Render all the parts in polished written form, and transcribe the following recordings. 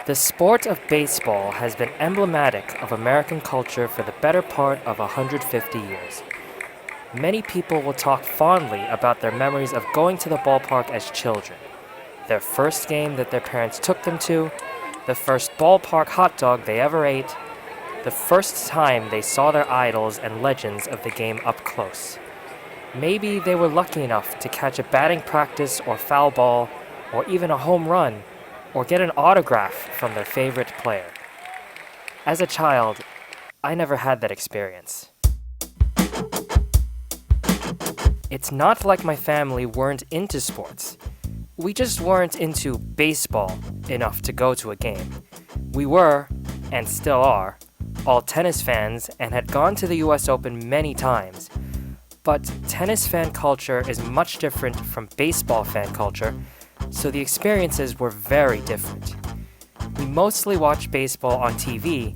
The sport of baseball has been emblematic of American culture for the better part of 150 years. Many people will talk fondly about their memories of going to the ballpark as children, their first game that their parents took them to, the first ballpark hot dog they ever ate, the first time they saw their idols and legends of the game up close. Maybe they were lucky enough to catch a batting practice or foul ball, or even a home run, or get an autograph from their favorite player. As a child, I never had that experience. It's not like my family weren't into sports. We just weren't into baseball enough to go to a game. We were, and still are, all tennis fans and had gone to the US Open many times. But tennis fan culture is much different from baseball fan culture, so the experiences were very different. We mostly watched baseball on TV,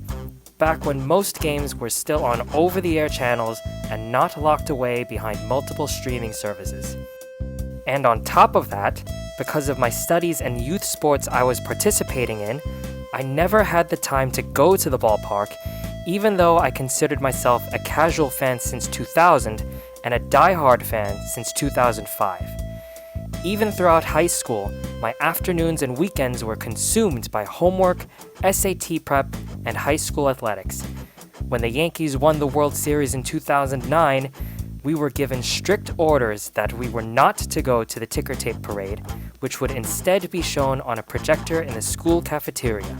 back when most games were still on over-the-air channels and not locked away behind multiple streaming services. And on top of that, because of my studies and youth sports I was participating in, I never had the time to go to the ballpark, even though I considered myself a casual fan since 2000 and a die-hard fan since 2005. Even throughout high school, my afternoons and weekends were consumed by homework, SAT prep, and high school athletics. When the Yankees won the World Series in 2009, we were given strict orders that we were not to go to the ticker tape parade, which would instead be shown on a projector in the school cafeteria.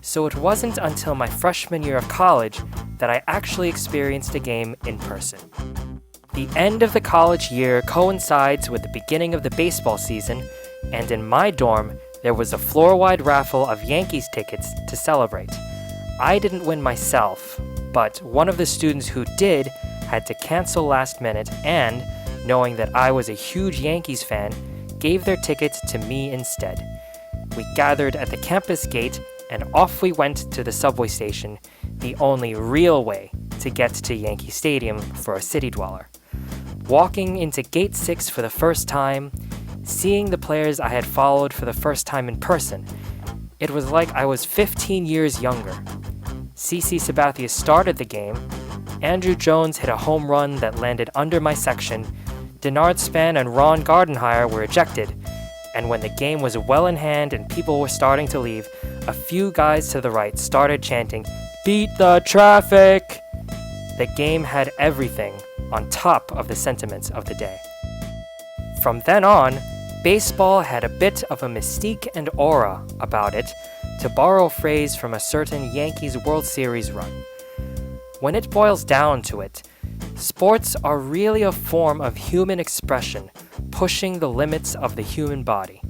So it wasn't until my freshman year of college that I actually experienced a game in person. The end of the college year coincides with the beginning of the baseball season, and in my dorm, there was a floor-wide raffle of Yankees tickets to celebrate. I didn't win myself, but one of the students who did had to cancel last minute and, knowing that I was a huge Yankees fan, gave their tickets to me instead. We gathered at the campus gate and off we went to the subway station, the only real way to get to Yankee Stadium for a city dweller. Walking into Gate 6 for the first time, seeing the players I had followed for the first time in person, it was like I was 15 years younger. CC Sabathia started the game, Andrew Jones hit a home run that landed under my section, Denard Span and Ron Gardenhire were ejected, and when the game was well in hand and people were starting to leave, a few guys to the right started chanting, "Beat the traffic!" The game had everything on top of the sentiments of the day. From then on, baseball had a bit of a mystique and aura about it, to borrow a phrase from a certain Yankees World Series run. When it boils down to it, sports are really a form of human expression, pushing the limits of the human body.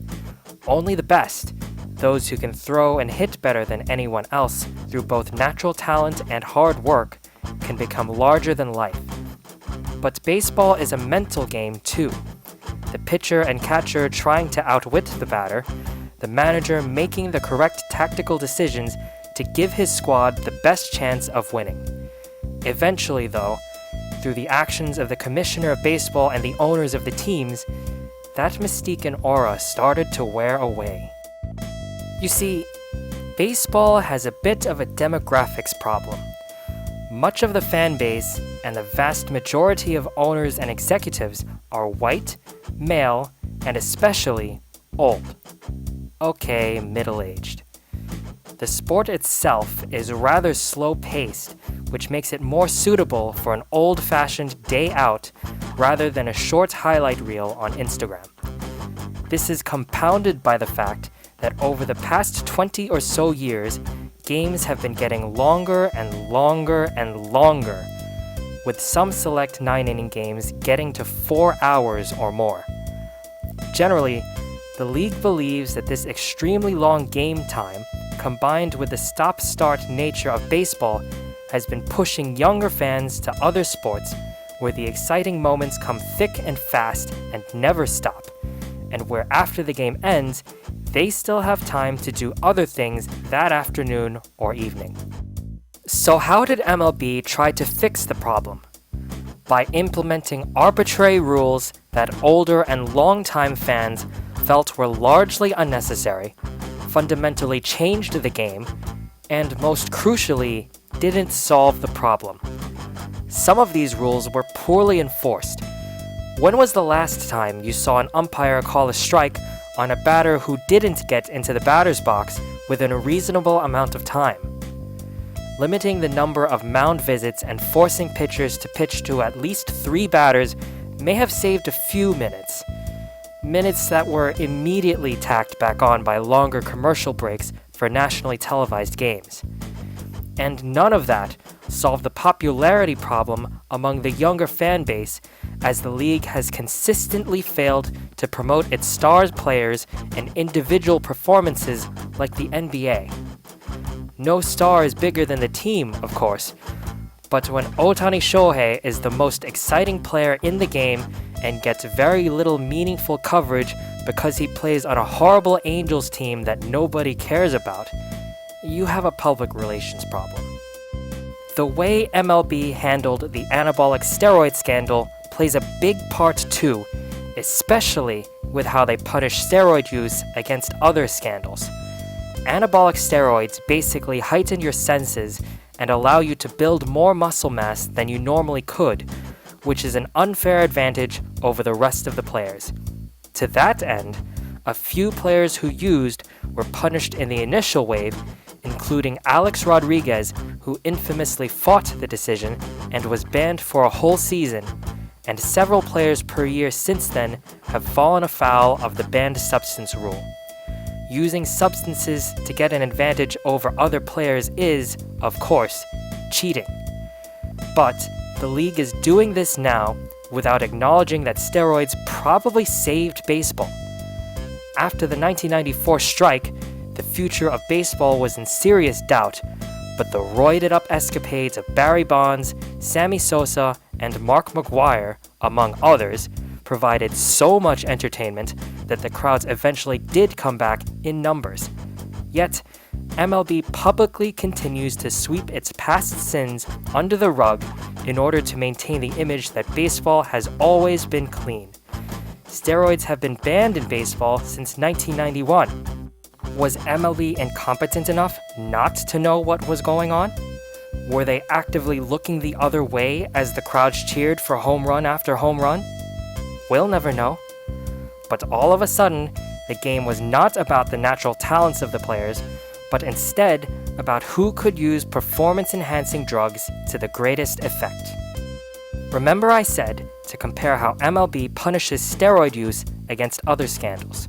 Only the best, those who can throw and hit better than anyone else through both natural talent and hard work, can become larger than life. But baseball is a mental game too. The pitcher and catcher trying to outwit the batter, the manager making the correct tactical decisions to give his squad the best chance of winning. Eventually, though, through the actions of the commissioner of baseball and the owners of the teams, that mystique and aura started to wear away. You see, baseball has a bit of a demographics problem. Much of the fan base and the vast majority of owners and executives are white, male, and especially old. Okay, middle-aged. The sport itself is rather slow-paced, which makes it more suitable for an old-fashioned day out rather than a short highlight reel on Instagram. This is compounded by the fact that over the past 20 or so years, games have been getting longer and longer and longer, with some select 9-inning games getting to 4 hours or more. Generally, the league believes that this extremely long game time, combined with the stop-start nature of baseball, has been pushing younger fans to other sports where the exciting moments come thick and fast and never stop, and where after the game ends, they still have time to do other things that afternoon or evening. So how did MLB try to fix the problem? By implementing arbitrary rules that older and longtime fans felt were largely unnecessary, fundamentally changed the game, and most crucially, didn't solve the problem. Some of these rules were poorly enforced. When was the last time you saw an umpire call a strike on a batter who didn't get into the batter's box within a reasonable amount of time? Limiting the number of mound visits and forcing pitchers to pitch to at least 3 batters may have saved a few minutes. Minutes that were immediately tacked back on by longer commercial breaks for nationally televised games. And none of that solved the popularity problem among the younger fan base, as the league has consistently failed to promote its stars players and individual performances like the NBA. No star is bigger than the team, of course, but when Ohtani Shohei is the most exciting player in the game and gets very little meaningful coverage because he plays on a horrible Angels team that nobody cares about, you have a public relations problem. The way MLB handled the anabolic steroid scandal plays a big part too, especially with how they punish steroid use against other scandals. Anabolic steroids basically heighten your senses and allow you to build more muscle mass than you normally could, which is an unfair advantage over the rest of the players. To that end, a few players who used were punished in the initial wave, including Alex Rodriguez, who infamously fought the decision and was banned for a whole season, and several players per year since then have fallen afoul of the banned substance rule. Using substances to get an advantage over other players is, of course, cheating. But the league is doing this now without acknowledging that steroids probably saved baseball. After the 1994 strike, the future of baseball was in serious doubt, but the roided-up escapades of Barry Bonds, Sammy Sosa, and Mark McGwire, among others, provided so much entertainment that the crowds eventually did come back in numbers. Yet, MLB publicly continues to sweep its past sins under the rug in order to maintain the image that baseball has always been clean. Steroids have been banned in baseball since 1991. Was MLB incompetent enough not to know what was going on? Were they actively looking the other way as the crowds cheered for home run after home run? We'll never know. But all of a sudden, the game was not about the natural talents of the players, but instead about who could use performance-enhancing drugs to the greatest effect. Remember I said to compare how MLB punishes steroid use against other scandals.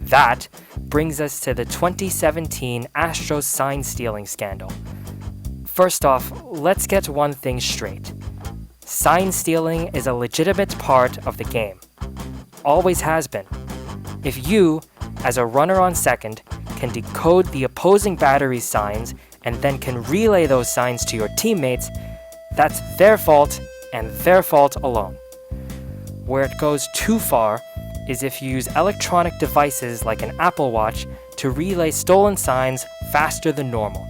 That brings us to the 2017 Astros sign-stealing scandal. First off, let's get one thing straight. Sign-stealing is a legitimate part of the game. Always has been. If you, as a runner on second, can decode the opposing battery's signs and then can relay those signs to your teammates, that's their fault and their fault alone. Where it goes too far is if you use electronic devices like an Apple Watch to relay stolen signs faster than normal.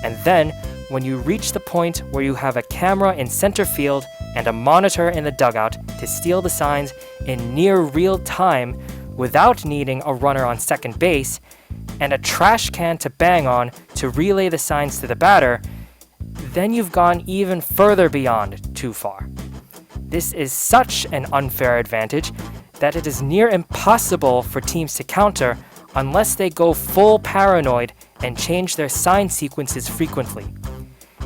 And then, when you reach the point where you have a camera in center field and a monitor in the dugout to steal the signs in near real time without needing a runner on second base, and a trash can to bang on to relay the signs to the batter, then you've gone even further beyond too far. This is such an unfair advantage that it is near impossible for teams to counter unless they go full paranoid and change their sign sequences frequently.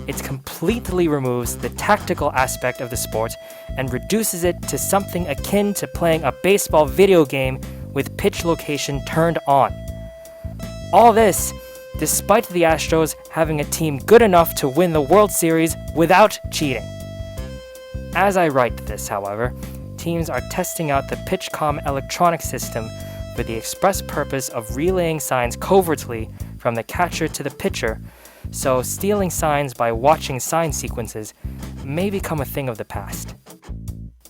It completely removes the tactical aspect of the sport and reduces it to something akin to playing a baseball video game with pitch location turned on. All this, despite the Astros having a team good enough to win the World Series without cheating. As I write this, however, teams are testing out the PitchCom electronic system for the express purpose of relaying signs covertly from the catcher to the pitcher, so stealing signs by watching sign sequences may become a thing of the past.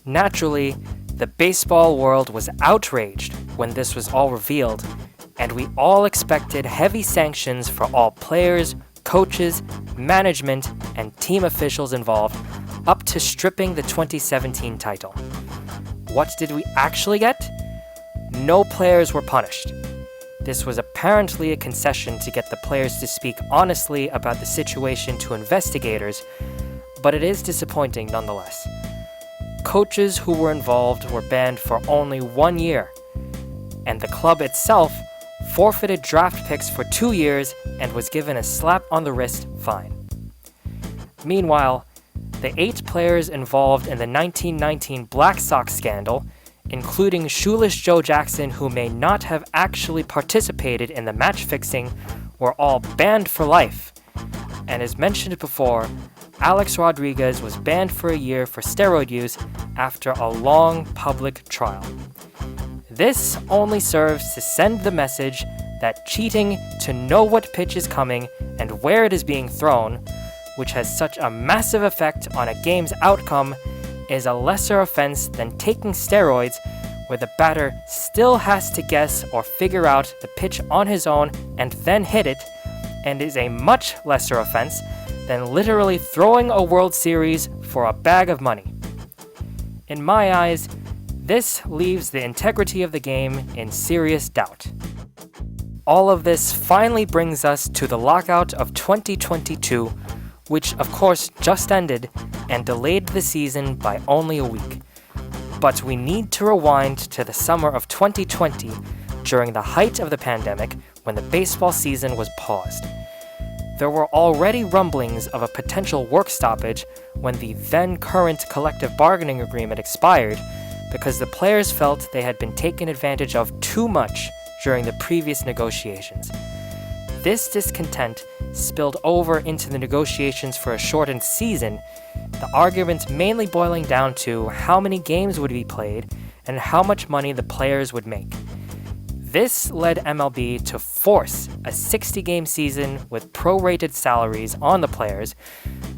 Naturally, the baseball world was outraged when this was all revealed, and we all expected heavy sanctions for all players, coaches, management, and team officials involved, up to stripping the 2017 title. What did we actually get? No players were punished. This was apparently a concession to get the players to speak honestly about the situation to investigators, but it is disappointing nonetheless. Coaches who were involved were banned for only 1 year, and the club itself forfeited draft picks for 2 years and was given a slap on the wrist fine. Meanwhile, the 8 players involved in the 1919 Black Sox scandal, including shoeless Joe Jackson, who may not have actually participated in the match fixing, were all banned for life. And as mentioned before, Alex Rodriguez was banned for a year for steroid use after a long public trial. This only serves to send the message that cheating to know what pitch is coming and where it is being thrown, which has such a massive effect on a game's outcome, is a lesser offense than taking steroids, where the batter still has to guess or figure out the pitch on his own and then hit it, and is a much lesser offense than literally throwing a World Series for a bag of money. In my eyes, this leaves the integrity of the game in serious doubt. All of this finally brings us to the lockout of 2022, which of course just ended and delayed the season by only a week. But we need to rewind to the summer of 2020, during the height of the pandemic, when the baseball season was paused. There were already rumblings of a potential work stoppage when the then current collective bargaining agreement expired, because the players felt they had been taken advantage of too much during the previous negotiations. This discontent spilled over into the negotiations for a shortened season, the arguments mainly boiling down to how many games would be played and how much money the players would make. This led MLB to force a 60-game season with prorated salaries on the players,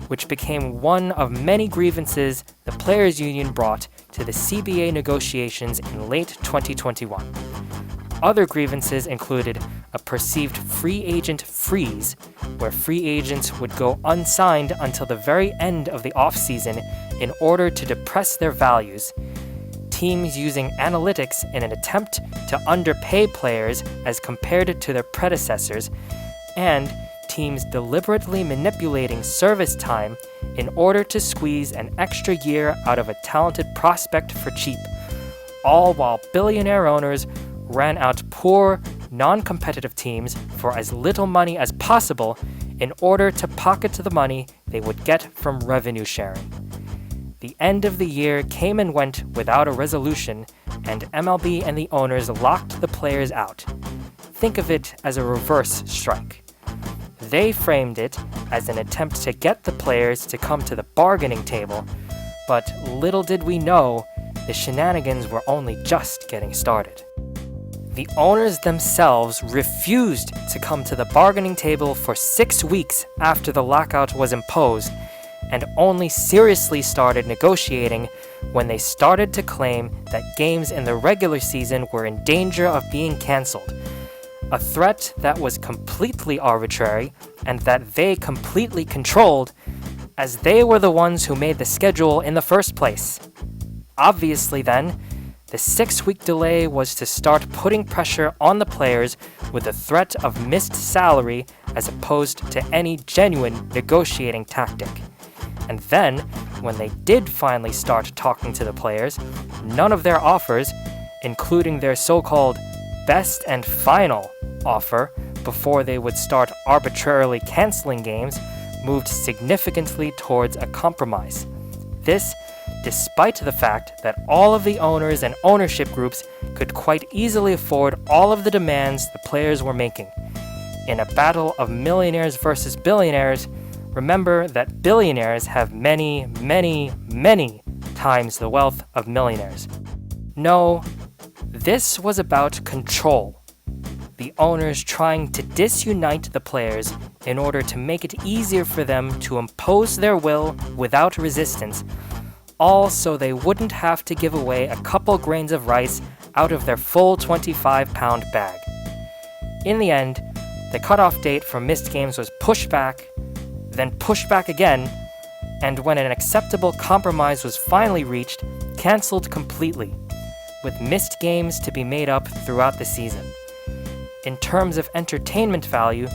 which became one of many grievances the Players Union brought to the CBA negotiations in late 2021. Other grievances included a perceived free agent freeze, where free agents would go unsigned until the very end of the offseason in order to depress their values, teams using analytics in an attempt to underpay players as compared to their predecessors, and teams deliberately manipulating service time in order to squeeze an extra year out of a talented prospect for cheap, all while billionaire owners ran out poor, non-competitive teams for as little money as possible in order to pocket the money they would get from revenue sharing. The end of the year came and went without a resolution, and MLB and the owners locked the players out. Think of it as a reverse strike. They framed it as an attempt to get the players to come to the bargaining table, but little did we know, the shenanigans were only just getting started. The owners themselves refused to come to the bargaining table for 6 weeks after the lockout was imposed, and only seriously started negotiating when they started to claim that games in the regular season were in danger of being canceled, a threat that was completely arbitrary and that they completely controlled, as they were the ones who made the schedule in the first place. Obviously then, the 6-week delay was to start putting pressure on the players with the threat of missed salary as opposed to any genuine negotiating tactic. And then, when they did finally start talking to the players, none of their offers, including their so-called best and final offer before they would start arbitrarily canceling games, moved significantly towards a compromise. This, despite the fact that all of the owners and ownership groups could quite easily afford all of the demands the players were making. In a battle of millionaires versus billionaires, remember that billionaires have many, many, many times the wealth of millionaires. No, this was about control. The owners trying to disunite the players in order to make it easier for them to impose their will without resistance, all so they wouldn't have to give away a couple grains of rice out of their full 25-pound bag. In the end, the cutoff date for missed games was pushed back, then pushed back again, and when an acceptable compromise was finally reached, canceled completely, with missed games to be made up throughout the season. In terms of entertainment value,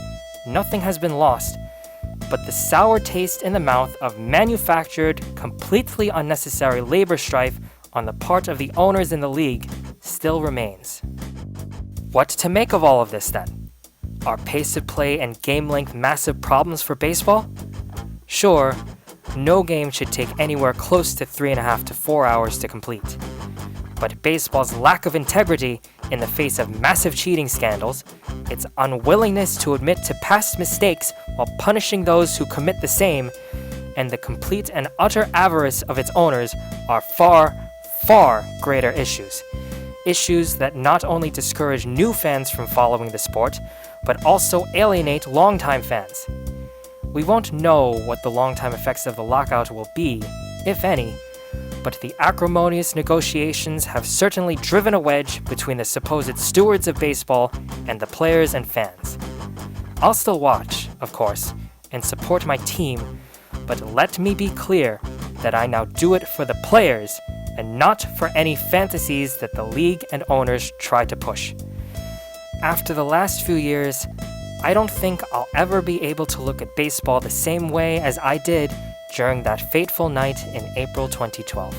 nothing has been lost, but the sour taste in the mouth of manufactured, completely unnecessary labor strife on the part of the owners in the league still remains. What to make of all of this then? Are pace of play and game length massive problems for baseball? Sure, no game should take anywhere close to 3.5 to 4 hours to complete. But baseball's lack of integrity in the face of massive cheating scandals, its unwillingness to admit to past mistakes while punishing those who commit the same, and the complete and utter avarice of its owners are far, far greater issues. Issues that not only discourage new fans from following the sport, but also alienate longtime fans. We won't know what the long-time effects of the lockout will be, if any, but the acrimonious negotiations have certainly driven a wedge between the supposed stewards of baseball and the players and fans. I'll still watch, of course, and support my team, but let me be clear that I now do it for the players and not for any fantasies that the league and owners try to push. After the last few years, I don't think I'll ever be able to look at baseball the same way as I did during that fateful night in April 2012.